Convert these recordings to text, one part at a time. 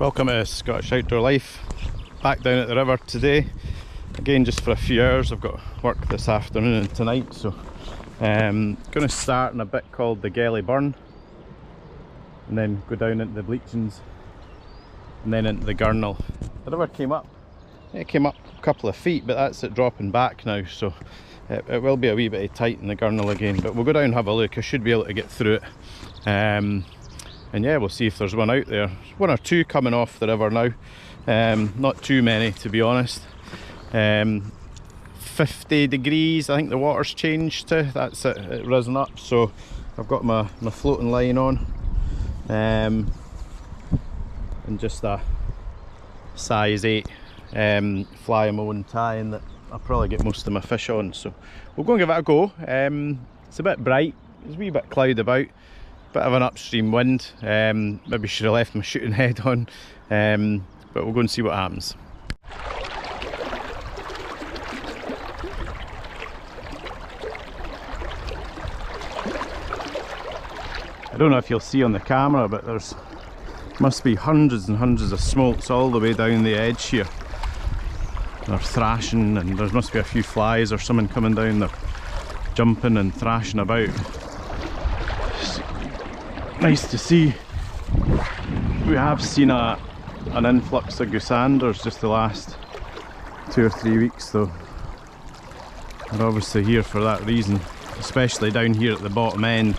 Welcome to Scottish Outdoor Life. Back down at the river today, again just for a few hours. I've got work this afternoon and tonight, so going to start in a bit called the Gelly Burn and then go down into the Bleachings and then into the Gurnall. The river came up, it came up a couple of feet, but that's it dropping back now, so it will be a wee bit tight in the Gurnall again, but we'll go down and have a look. I should be able to get through it. And yeah, we'll see if there's one out there. There's one or two coming off the river now, not too many to be honest. 50 degrees I think the water's changed to, that's it risen up, so I've got my floating line on, and just a size 8 fly moan tying that I'll probably get most of my fish on, so we'll go and give it a go. It's a bit bright, there's a wee bit cloud about, bit of an upstream wind, maybe should have left my shooting head on, but we'll go and see what happens. I don't know if you'll see on the camera, but there's must be hundreds and hundreds of smolts all the way down the edge here. They're thrashing, and there must be a few flies or something coming down. They're jumping and thrashing about. Nice to see. We have seen an influx of goosanders just the last 2 or 3 weeks though. They're obviously here for that reason, especially down here at the bottom end.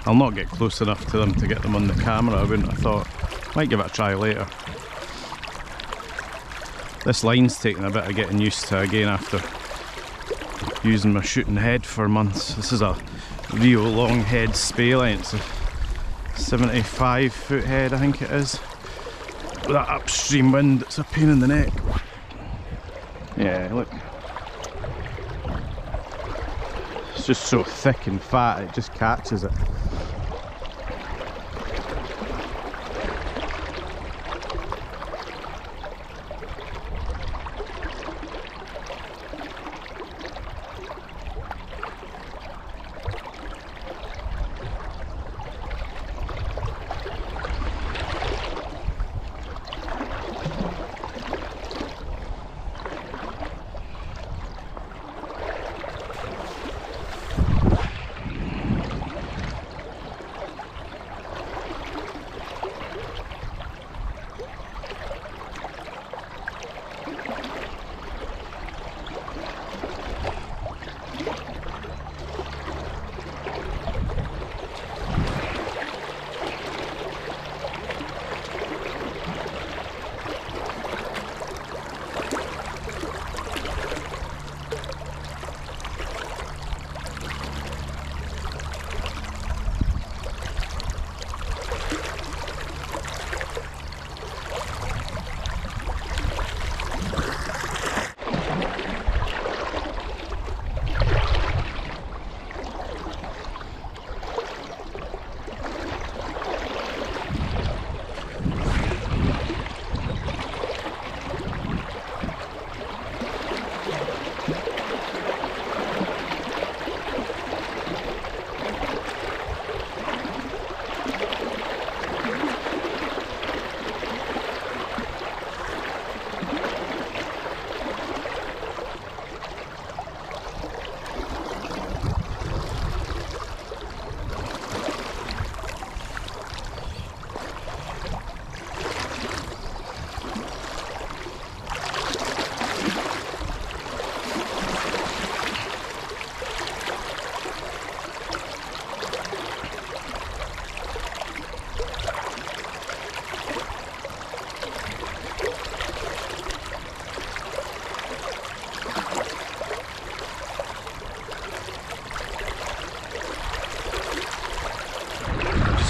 I'll not get close enough to them to get them on the camera, I wouldn't have thought. Might give it a try later. This line's taking a bit of getting used to again after using my shooting head for months. This is a real long head spey line. It's a 75 foot head I think it is. With that upstream wind, it's a pain in the neck. Yeah, look. It's just so thick and fat, it just catches it.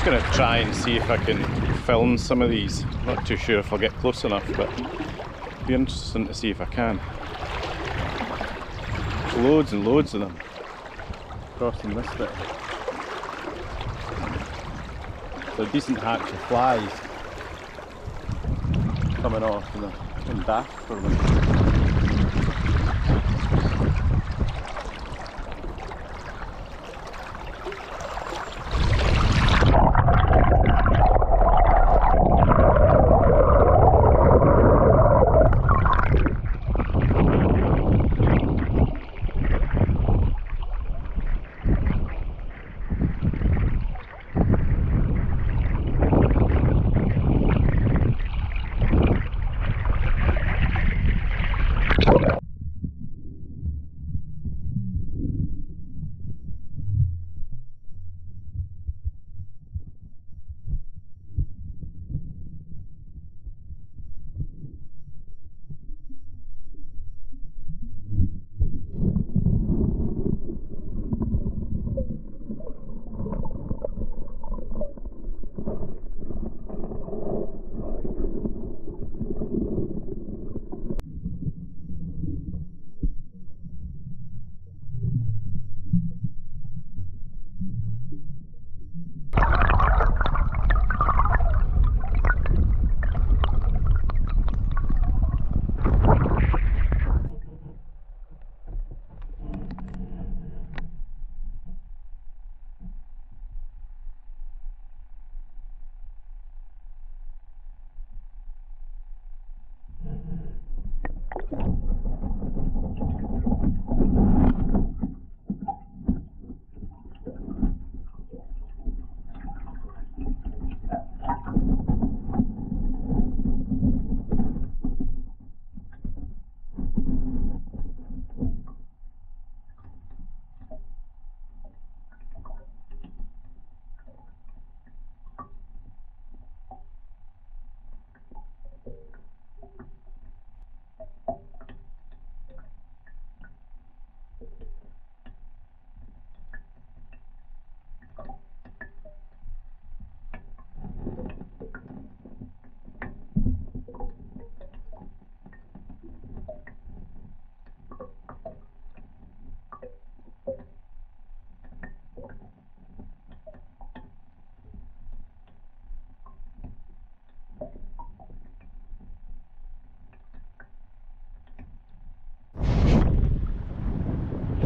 Going to try and see if I can film some of these. Not too sure if I'll get close enough, but it'll be interesting to see if I can. There's loads and loads of them crossing this bit. So a decent hatch of flies coming off, and they're in daft for them.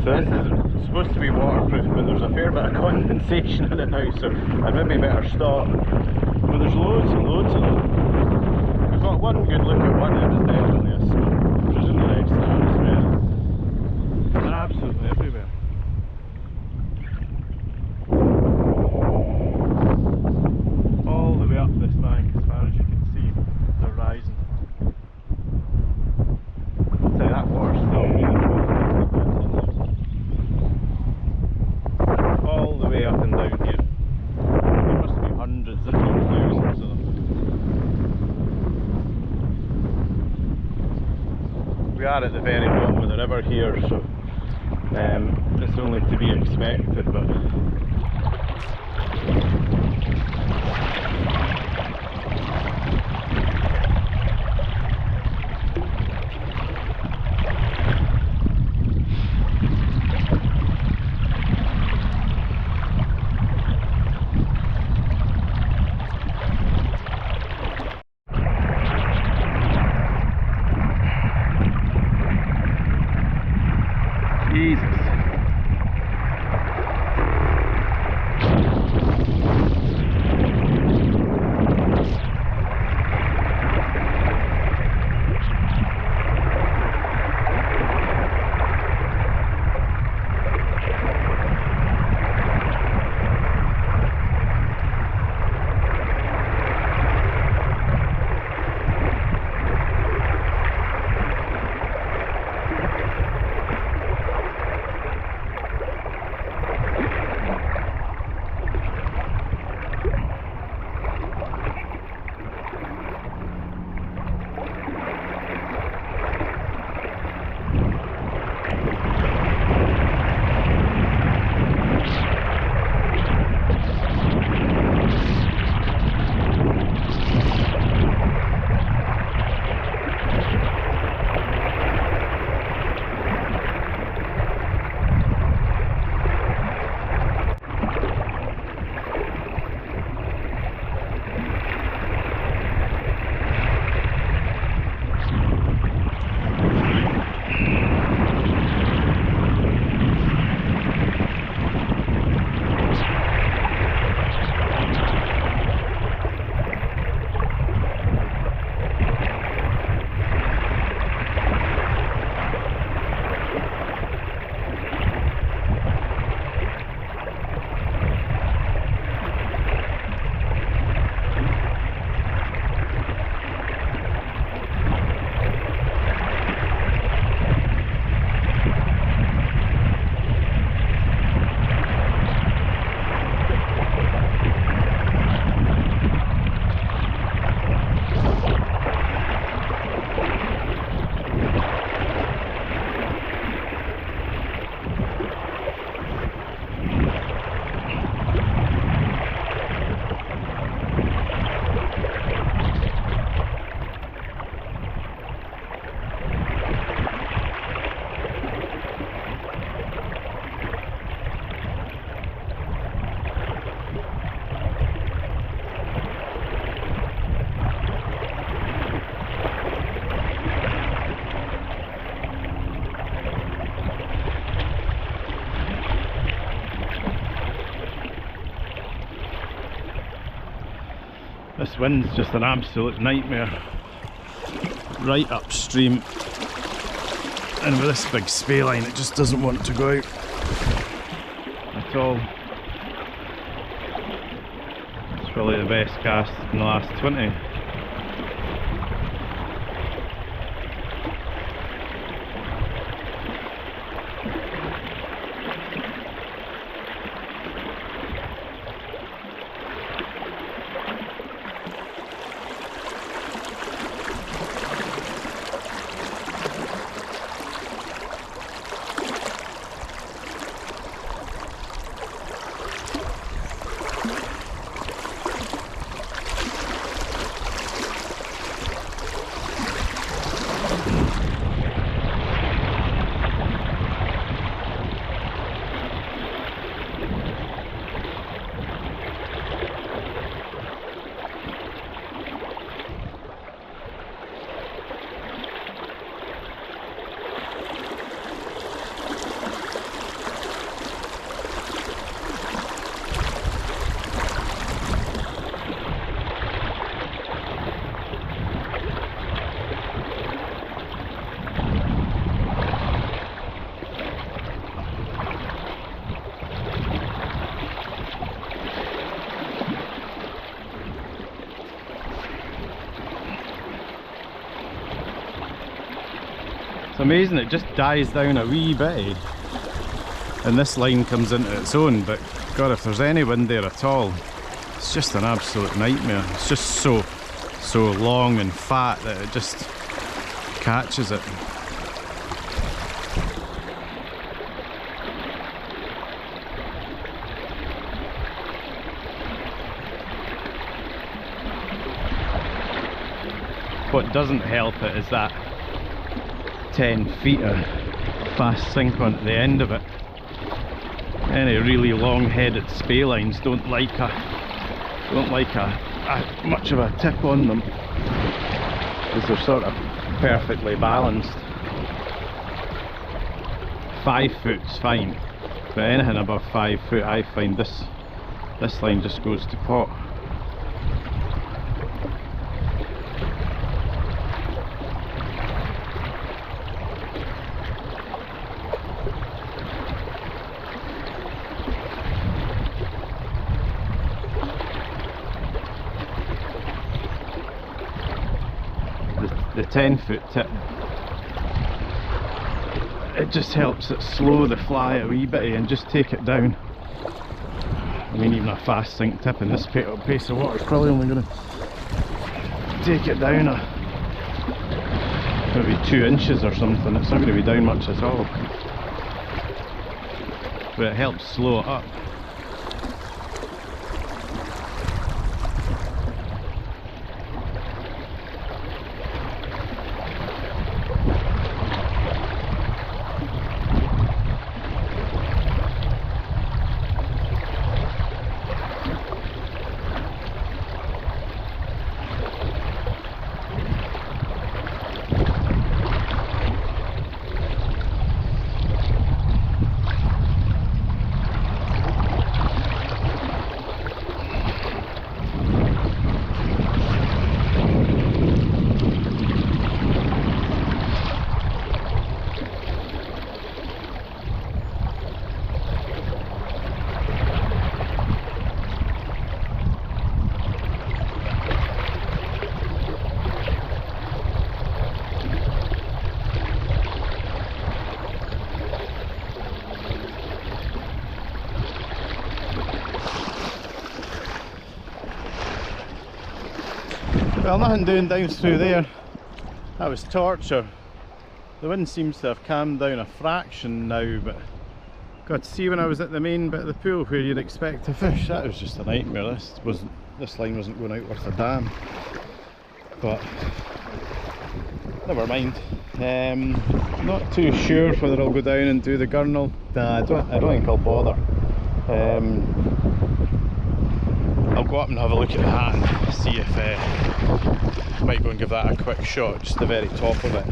So this is supposed to be waterproof, but there's a fair bit of condensation in it now, so I'd maybe better stop. But there's loads and loads of them. We've got one good look at one, it was definitely a smolt. There's in the next one as well. They're absolutely everywhere. All the way up this bank, as far as you can see, the horizon. I'll tell you, that water's still really cold. All the way up and down here. There must be hundreds, if not thousands of them. We are at the very bottom of the river here, so it's only to be expected, but Jesus. This wind's just an absolute nightmare. Right upstream. And with this big spay line, it just doesn't want to go out at all. It's probably the best cast in the last 20. It's amazing, it just dies down a wee bit and this line comes into its own, but God, if there's any wind there at all, it's just an absolute nightmare. It's just so long and fat that it just catches it. What doesn't help it is that 10 feet of fast sink on the end of it. Any really long-headed spey lines don't like much of a tip on them, because they're sort of perfectly balanced. 5 foot's fine, but anything above 5 foot, I find this line just goes to pot. The 10-foot tip, it just helps it slow the fly a wee bit and just take it down. I mean, even a fast sink tip in this pace of water is probably only going to take it down maybe 2 inches or something. It's not going to be down much at all, but it helps slow it up. Well, nothing doing down through there. That was torture. The wind seems to have calmed down a fraction now, but God, see, when I was at the main bit of the pool where you'd expect to fish, that was just a nightmare. This line wasn't going out worth a damn. But never mind. Not too sure whether I'll go down and do the gurnal. Nah, I don't think I'll bother. I'll go up and have a look at the hat and see if I might go and give that a quick shot, just the very top of it.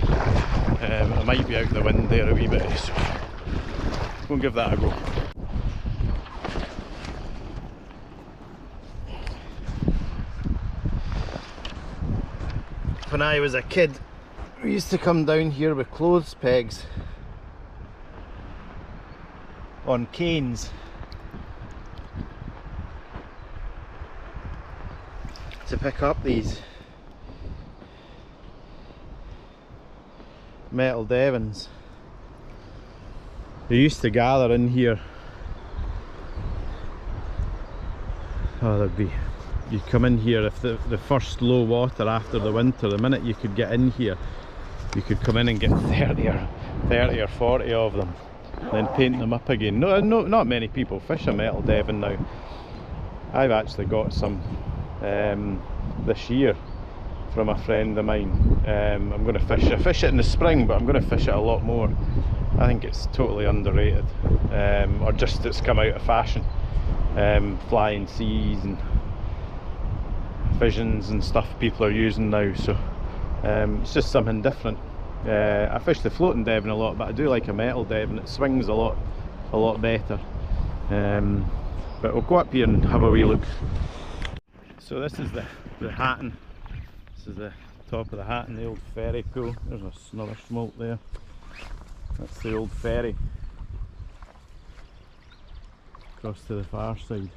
I might be out the wind there a wee bit, so go and give that a go. When I was a kid, we used to come down here with clothes pegs on canes to pick up these metal Devons. They used to gather in here. Oh, there'd be, you'd come in here if the first low water after the winter, the minute you could get in here, you could come in and get 30 or 40 of them, then paint them up again. No, not many people fish a metal Devon now. I've actually got some this year from a friend of mine. I'm going to fish it in the spring, but I'm going to fish it a lot more. I think it's totally underrated, or just it's come out of fashion. Flying seas and visions and stuff people are using now, so it's just something different. I fish the floating Devon a lot, but I do like a metal Devon. It swings a lot better. But we'll go up here and have a wee look. So this is the Hatton. This is the top of the Hatton, the old ferry pool. There's another smolt there. That's the old ferry. Across to the far side.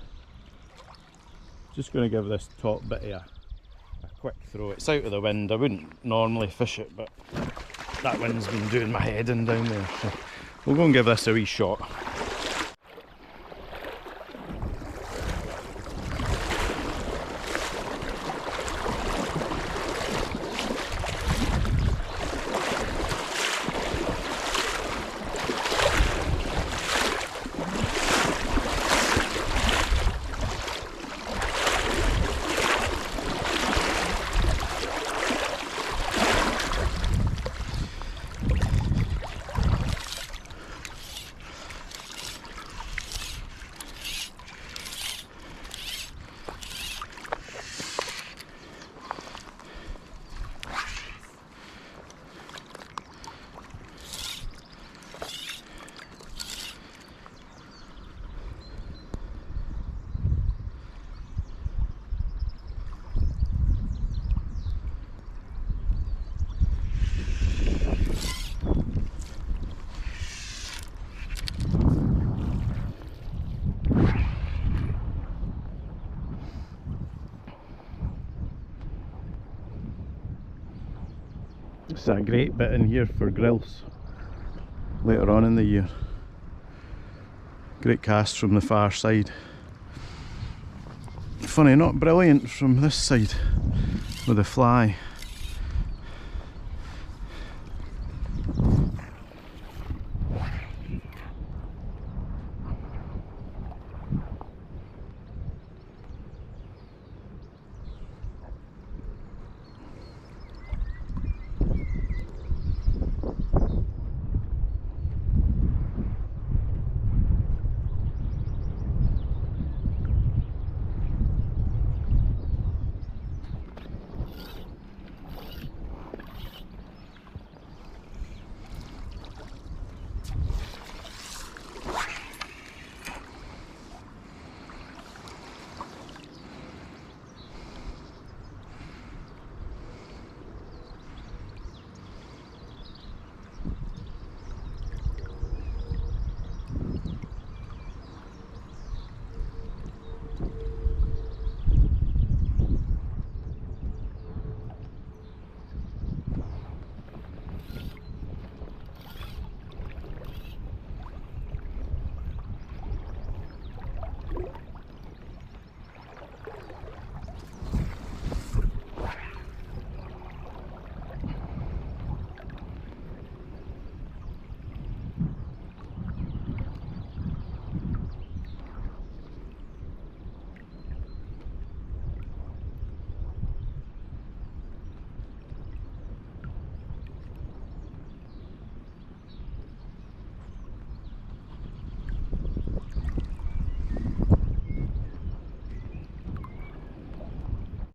Just going to give this top bit a quick throw. It's out of the wind. I wouldn't normally fish it, but that wind's been doing my head in down there, so we'll go and give this a wee shot. It's a great bit in here for grills later on in the year. Great cast from the far side. Funny, not brilliant from this side with the fly.